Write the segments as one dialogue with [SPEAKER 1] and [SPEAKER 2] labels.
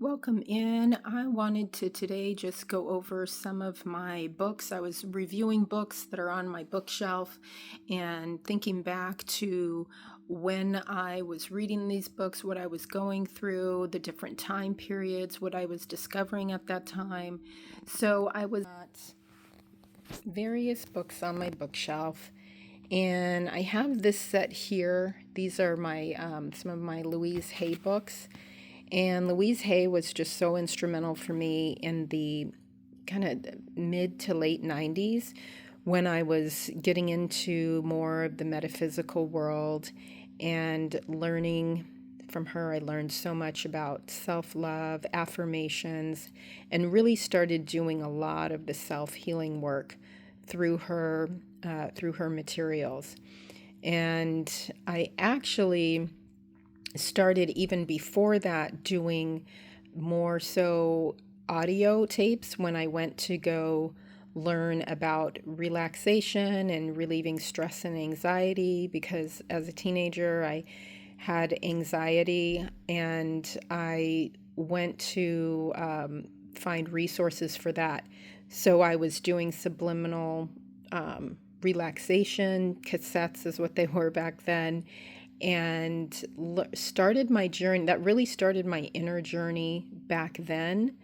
[SPEAKER 1] Welcome in. I wanted to today just go over some of my books. I was reviewing books that are on my bookshelf and thinking back to when I was reading these books, what I was going through, the different time periods, what I was discovering at that time. So I was at various books on my bookshelf, and I have this set here. These are my some of my Louise Hay books. And Louise Hay was just so instrumental for me in the kind of mid to late 90s when I was getting into more of the metaphysical world and learning from her. I learned so much about self-love, affirmations, and really started doing a lot of the self-healing work through her materials. And I actually started even before that doing more so audio tapes when I went to go learn about relaxation and relieving stress and anxiety, because as a teenager I had anxiety, and I went to find resources for that. So I was doing subliminal relaxation cassettes, is what they were back then, and started my journey. That really started my inner journey back then.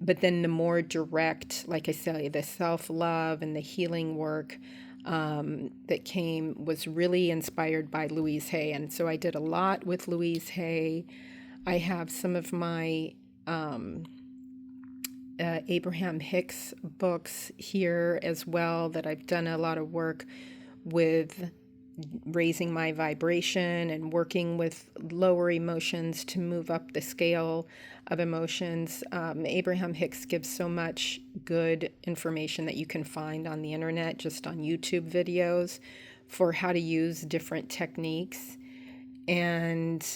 [SPEAKER 1] But then the more direct, like I say, the self-love and the healing work that came was really inspired by Louise Hay. And so I did a lot with Louise Hay. I have some of my Abraham Hicks books here as well that I've done a lot of work with, raising my vibration and working with lower emotions to move up the scale of emotions. Abraham Hicks gives so much good information that you can find on the internet, just on YouTube videos, for how to use different techniques. And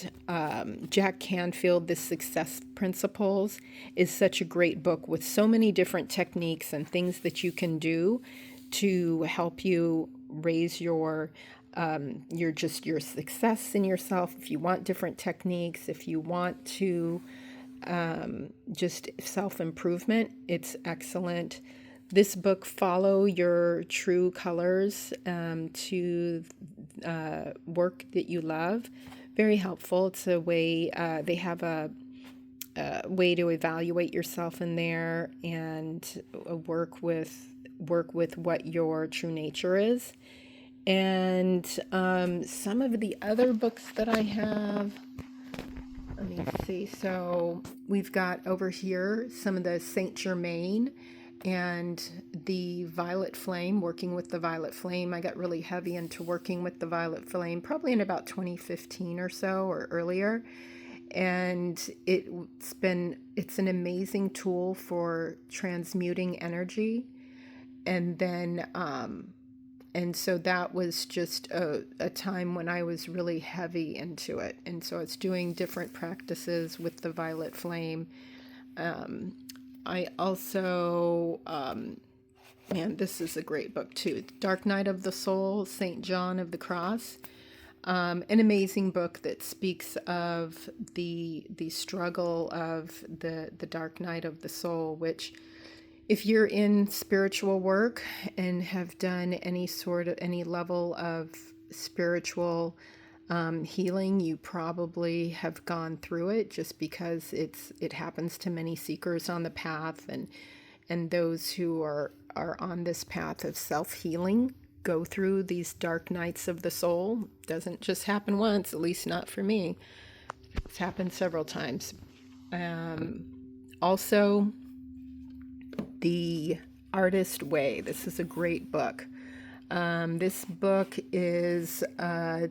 [SPEAKER 1] Jack Canfield, The Success Principles, is such a great book with so many different techniques and things that you can do to help you raise your success in yourself. If you want different techniques, if you want to just self-improvement, it's excellent. This book, Follow Your True Colors, to work that you love, very helpful. It's a way, they have a way to evaluate yourself in there and work with what your true nature is. And some of the other books that I have, let me see. So we've got over here some of the Saint Germain and the Violet Flame, working with the Violet Flame. I got really heavy into working with the Violet Flame probably in about 2015 or so, or earlier. And it's an amazing tool for transmuting energy. And then and so that was just a time when I was really heavy into it. And so it's doing different practices with the Violet Flame. I also, man, this is a great book too. Dark Night of the Soul, St. John of the Cross. An amazing book that speaks of the struggle of the dark night of the soul, which, if you're in spiritual work and have done any level of spiritual healing, you probably have gone through it, just because it happens to many seekers on the path, and those who are on this path of self-healing go through these dark nights of the soul. Doesn't just happen once, at least not for me. It's happened several times. Also, The Artist Way. This is a great book. This book is it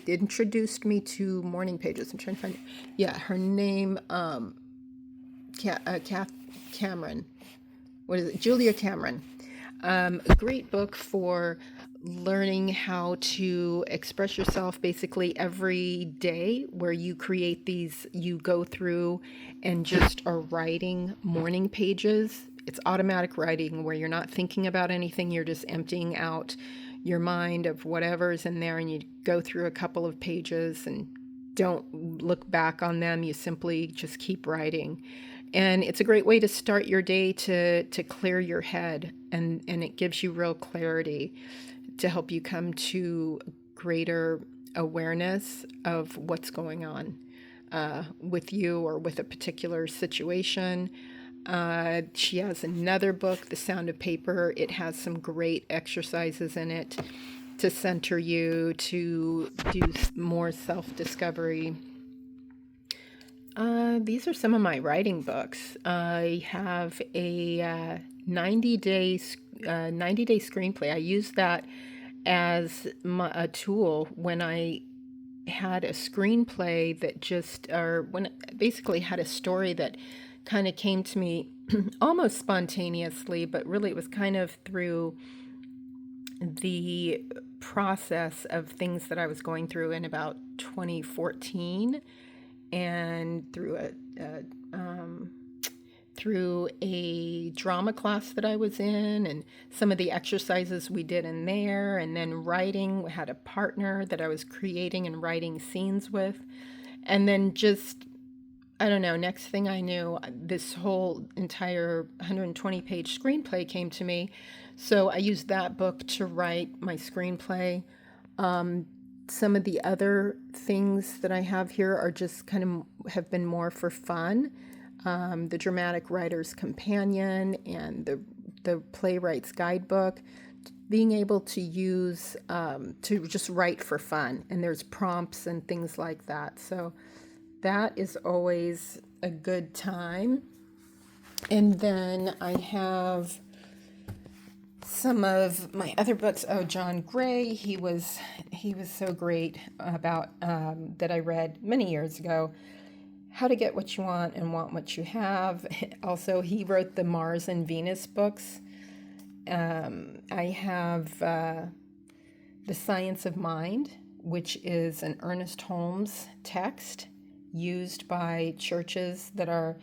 [SPEAKER 1] introduced me to morning pages. I'm trying to find it. Yeah, her name, Kath Cameron. What is it? Julia Cameron. A great book for learning how to express yourself basically every day, where you create you go through and just are writing morning pages. It's automatic writing where you're not thinking about anything, you're just emptying out your mind of whatever's in there, and you go through a couple of pages and don't look back on them. You simply just keep writing. And it's a great way to start your day to clear your head, and it gives you real clarity to help you come to greater awareness of what's going on with you or with a particular situation. She has another book, The Sound of Paper. It has some great exercises in it to center you, to do more self-discovery. These are some of my writing books. I have a 90-day 90-day screenplay. I use that as a tool when I had a screenplay that just, or when basically had a story that kind of came to me almost spontaneously, but really it was kind of through the process of things that I was going through in about 2014, and through a drama class that I was in, and some of the exercises we did in there, and then writing. We had a partner that I was creating and writing scenes with, and then just, I don't know, next thing I knew, this whole entire 120-page screenplay came to me. So I used that book to write my screenplay. Some of the other things that I have here are just kind of have been more for fun. The Dramatic Writer's Companion and the Playwright's Guidebook, being able to use to just write for fun. And there's prompts and things like that. So that is always a good time. And then I have some of my other books. Oh, John Gray, he was so great about that I read many years ago. How to Get What You Want and Want What You Have. Also, he wrote the Mars and Venus books. I have The Science of Mind, which is an Ernest Holmes text used by churches that are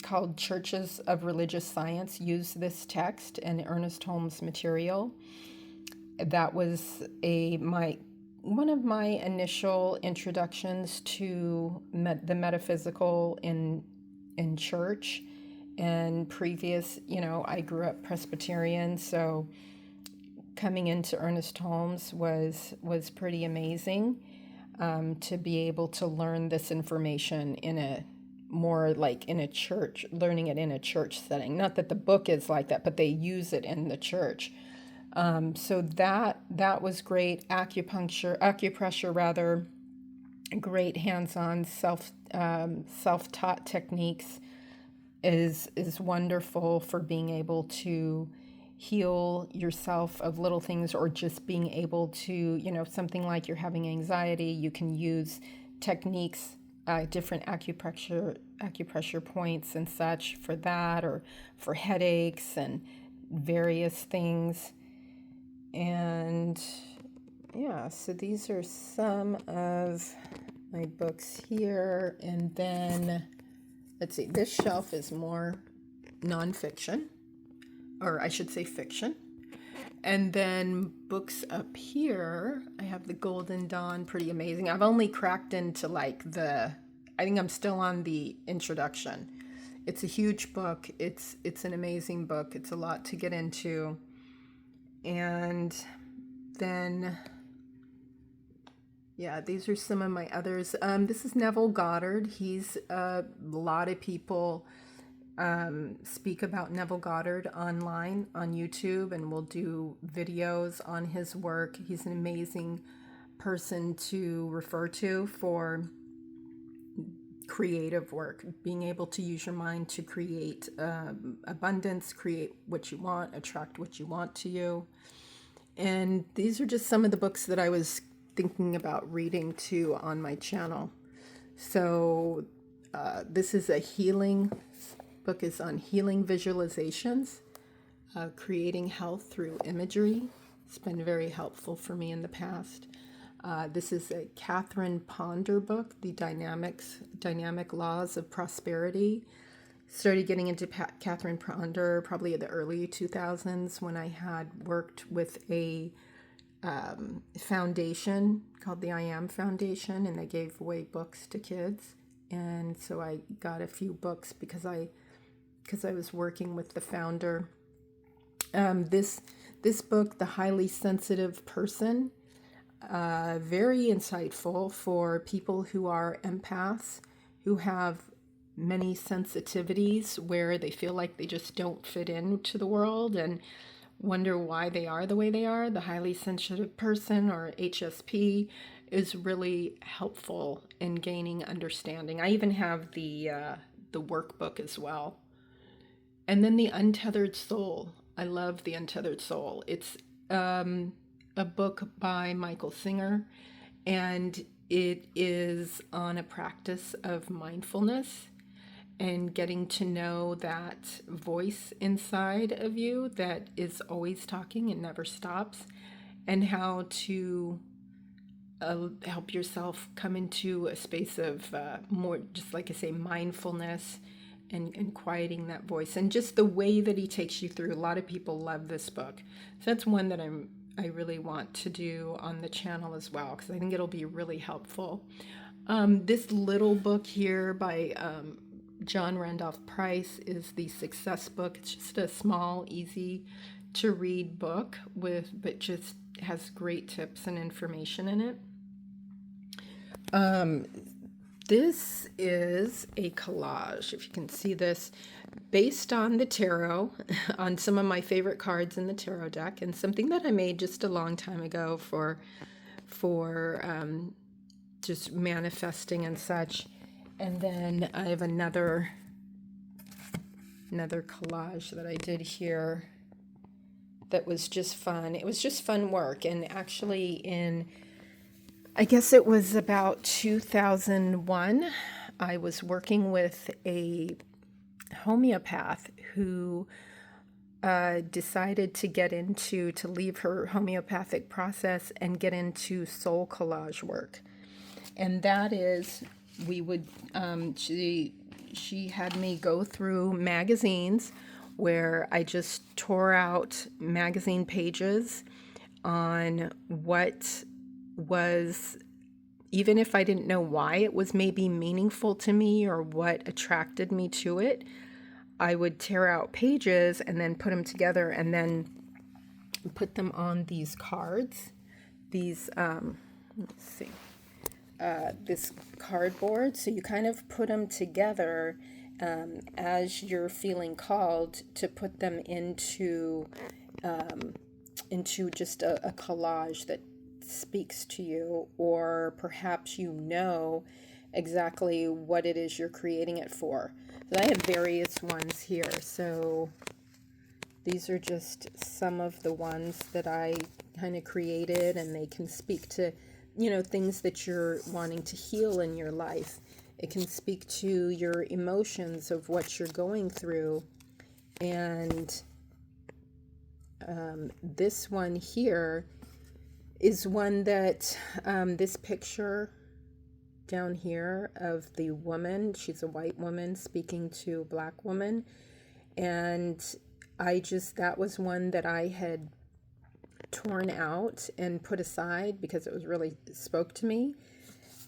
[SPEAKER 1] called Churches of Religious Science. Use this text and Ernest Holmes material. That was one of my initial introductions to the metaphysical in church. And previous, I grew up Presbyterian, so coming into Ernest Holmes was pretty amazing, to be able to learn this information in a more like in a church, learning it in a church setting. Not that the book is like that, but they use it in the church. So that was great. Acupressure rather, great hands-on self-taught techniques is wonderful for being able to heal yourself of little things, or just being able to, something like you're having anxiety, you can use techniques, different acupressure points and such for that, or for headaches and various things. And yeah, so these are some of my books here. And then let's see, this shelf is more nonfiction, or I should say fiction. And then books up here, I have The Golden Dawn, pretty amazing. I've only cracked into I think I'm still on the introduction. It's a huge book. It's an amazing book. It's a lot to get into. And then, yeah, these are some of my others. This is Neville Goddard. He's a lot of people speak about Neville Goddard online on YouTube, and will do videos on his work. He's an amazing person to refer to for creative work, being able to use your mind to create abundance, create what you want, attract what you want to you. And these are just some of the books that I was thinking about reading too on my channel. So this is a healing book, is on healing visualizations, creating health through imagery. It's been very helpful for me in the past. This is a Catherine Ponder book, The Dynamic Laws of Prosperity. Started getting into Catherine Ponder probably in the early 2000s, when I had worked with a foundation called the I Am Foundation, and they gave away books to kids. And so I got a few books because I was working with the founder. This book, The Highly Sensitive Person, very insightful for people who are empaths, who have many sensitivities where they feel like they just don't fit into the world and wonder why they are the way they are. The Highly Sensitive Person, or HSP, is really helpful in gaining understanding. I even have the workbook as well. And then The Untethered Soul. I love The Untethered Soul. It's a book by Michael Singer, and it is on a practice of mindfulness and getting to know that voice inside of you that is always talking and never stops, and how to help yourself come into a space of more, just like I say, mindfulness and quieting that voice, and just the way that he takes you through. A lot of people love this book. So that's one that I really want to do on the channel as well, because I think it'll be really helpful. This little book here by John Randolph Price is the Success Book. It's just a small, easy to read book but just has great tips and information in it. This is a collage, if you can see this, based on the tarot, on some of my favorite cards in the tarot deck, and something that I made just a long time ago for just manifesting and such. And then I have another collage that I did here that was just fun. It was just fun work, and actually I guess it was about 2001, I was working with a homeopath who decided to leave her homeopathic process and get into soul collage work. And that is, she had me go through magazines where I just tore out magazine pages on what was, even if I didn't know why it was maybe meaningful to me or what attracted me to it, I would tear out pages and then put them together and then put them on these cards. These, let's see, this cardboard. So you kind of put them together as you're feeling called to put them into just a collage that speaks to you, or perhaps you know exactly what it is you're creating it for. So I have various ones here. So these are just some of the ones that I kind of created, and they can speak to, things that you're wanting to heal in your life. It can speak to your emotions of what you're going through. And this one here is one that, this picture down here of the woman, she's a white woman speaking to a black woman. And that was one that I had torn out and put aside because it really spoke to me.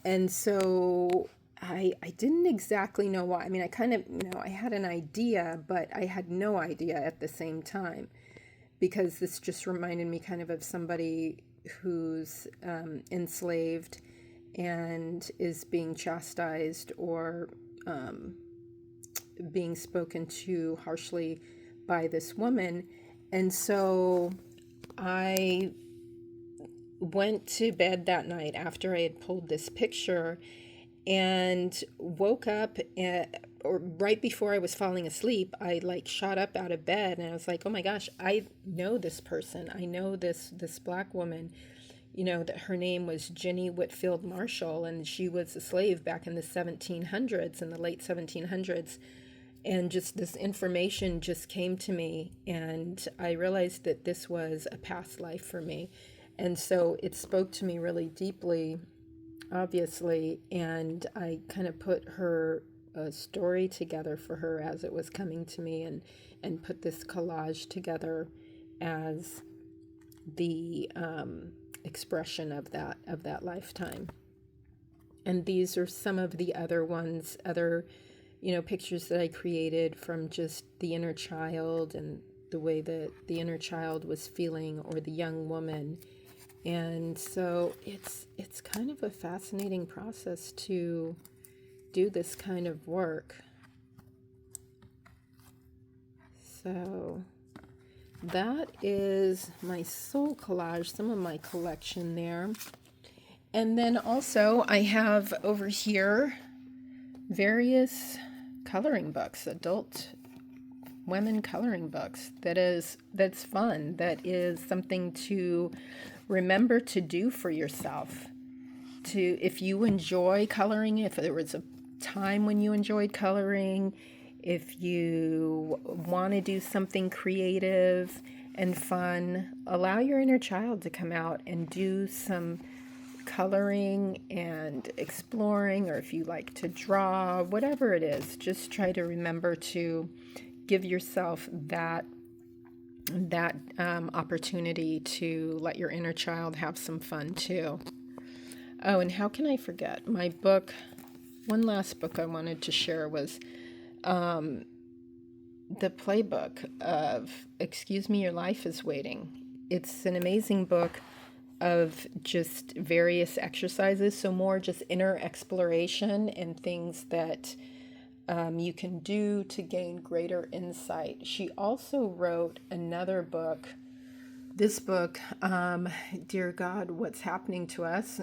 [SPEAKER 1] And so I didn't exactly know why. I mean, I kind of, I had an idea, but I had no idea at the same time, because this just reminded me kind of somebody who's enslaved and is being chastised or being spoken to harshly by this woman. And so I went to bed that night after I had pulled this picture and woke up or right before I was falling asleep. I shot up out of bed and I was like, oh my gosh, I know this person. I know this black woman, that her name was Jenny Whitfield Marshall, and she was a slave back in the 1700s, in the late 1700s. And just this information just came to me, and I realized that this was a past life for me. And so it spoke to me really deeply, obviously, and I kind of put her story together for her as it was coming to me, and put this collage together as the expression of that lifetime. And these are some of the other ones, other, pictures that I created from just the inner child and the way that the inner child was feeling, or the young woman. And so it's kind of a fascinating process to do this kind of work. So that is my soul collage, some of my collection there. And then also I have over here various coloring books, adult women coloring books. That's fun. That is something to remember to do for yourself. If you enjoy coloring, if there was a time when you enjoyed coloring, if you want to do something creative and fun, allow your inner child to come out and do some coloring and exploring, or if you like to draw, whatever it is, just try to remember to give yourself that opportunity to let your inner child have some fun too. Oh, and how can I forget my book? One last book I wanted to share was the playbook of Excuse Me, Your Life is Waiting. It's an amazing book of just various exercises, so more just inner exploration and things that you can do to gain greater insight. She also wrote another book. This book, Dear God, What's Happening to Us,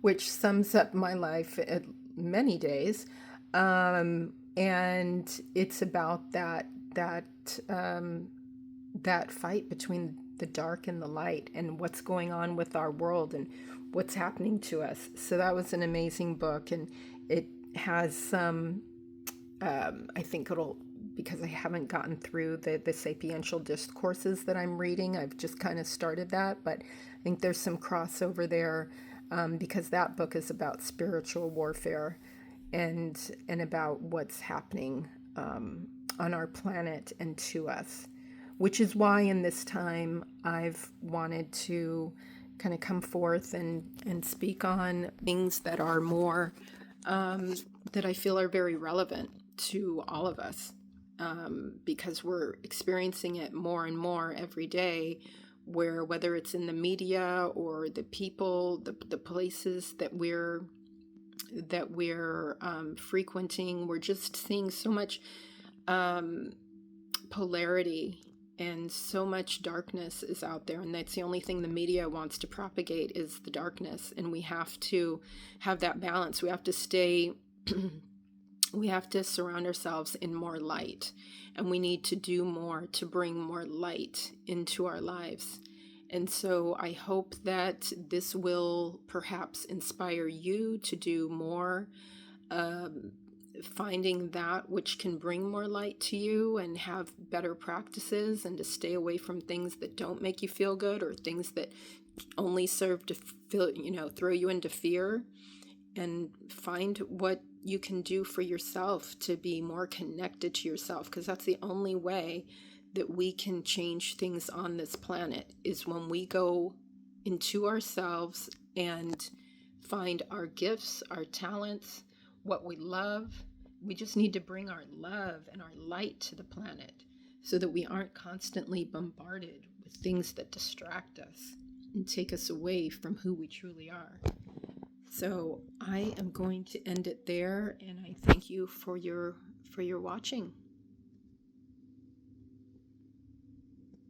[SPEAKER 1] which sums up my life at many days. And it's about that fight between the dark and the light, and what's going on with our world and what's happening to us. So that was an amazing book, and it has some, I think it'll, because I haven't gotten through the Sapiential Discourses that I'm reading. I've just kind of started that, but I think there's some crossover there, because that book is about spiritual warfare and about what's happening on our planet and to us, which is why in this time I've wanted to kind of come forth and speak on things that are more, that I feel are very relevant to all of us, because we're experiencing it more and more every day, where whether it's in the media or the people, the places that we're frequenting, we're just seeing so much polarity, and so much darkness is out there, and that's the only thing the media wants to propagate is the darkness. And we have to have that balance. We have to stay we have to surround ourselves in more light, and we need to do more to bring more light into our lives. And so I hope that this will perhaps inspire you to do more, finding that which can bring more light to you, and have better practices, and to stay away from things that don't make you feel good, or things that only serve to feel, throw you into fear, and find what you can do for yourself to be more connected to yourself, because that's the only way that we can change things on this planet, is when we go into ourselves and find our gifts, our talents, what we love. We just need to bring our love and our light to the planet, so that we aren't constantly bombarded with things that distract us and take us away from who we truly are. So I am going to end it there, and I thank you for your watching.